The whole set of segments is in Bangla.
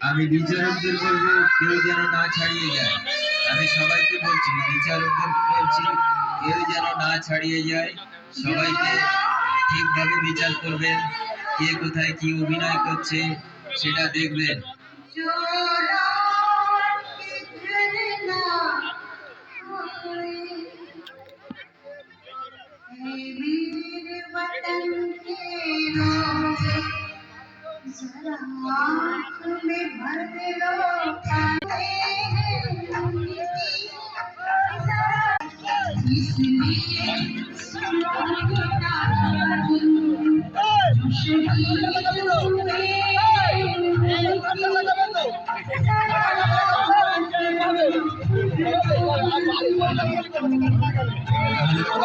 আমি বিচারকদের বলবো কেউ যেন না ছাড়িয়ে যায়। আমি সবাইকে বলছি, বিচারকদের বলছি কেউ যেন না ছাড়িয়ে যায়। সবাইকে ঠিকভাবে বিচার করবেন, কে কোথায় কি অভিনয় করছে সেটা দেখবেন।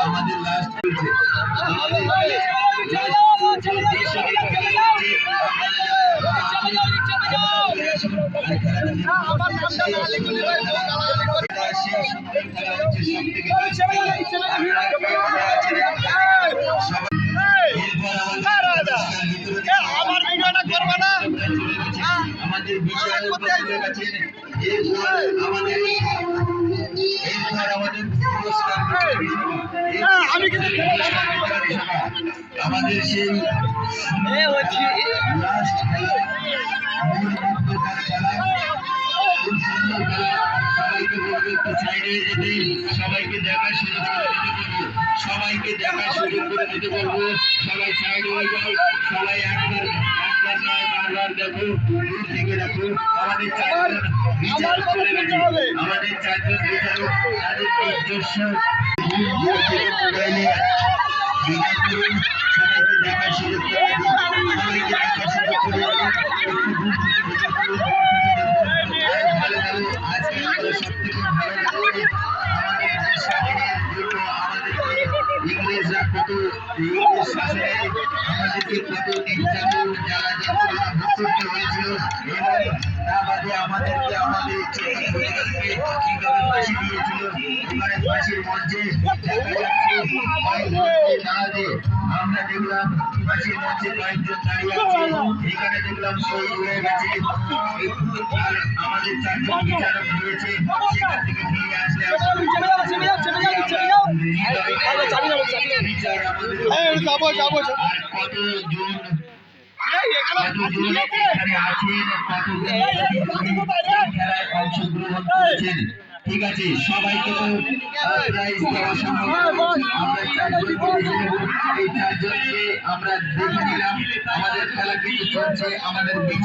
আমাদের লাস্ট আমাদের বিচারক আমাদের সেই লাস্ট খেলা সবাইকে বলবো একটু সাইডে যেতে, সবাইকে দেখা শুরু করে দিতে বলবো, সবাইকে দেখা শুরু করে দিতে বলবো। সবাই সাইড হয়ে যাও, সবাই একবার নয় বারবার দেখো, দূর থেকে দেখো। আমাদের চারজন বিচারক চলে গেছে, আমাদের চারজন বিচারক তাদের নিজস্ব মোবাইলে সবাইকে দেখা শুরু করে দিন, সবাইকে দেখা শুরু করে দিন। আজকে আমরা সব থেকে ভালো লাগে আমাদের যে স্বাধীনের জন্য আমাদেরকে ইংরেজরা কত ইংরেজ শাসনে আমাদেরকে কত নির্যাতন জ্বালা ভোগ করতে হয়েছিল, এবং তা বাদে আমাদেরকে আমাদের পরিবারকে কিভাবে ফাঁসি দিয়েছিল। এবারে ফাঁসির মঞ্চে দেখা যাচ্ছে দাঁড়াতে আমরা দেখলাম ফাঁসির মঞ্চে কয়েকজন দাঁড়িয়ে আছে, এখানে দেখলাম শহীদ হয়ে গেছে। আর আমাদের চারজন বিচারক রয়েছে, সেখান থেকে ফিরে আসলে ঠিক আছে, সবাইকে তো প্রাইজ দেওয়া সম্ভব। আমরা এই চারজনকে আমরা দেখে নিলাম, আমাদের খেলা কিন্তু চলছে, আমাদের বিচার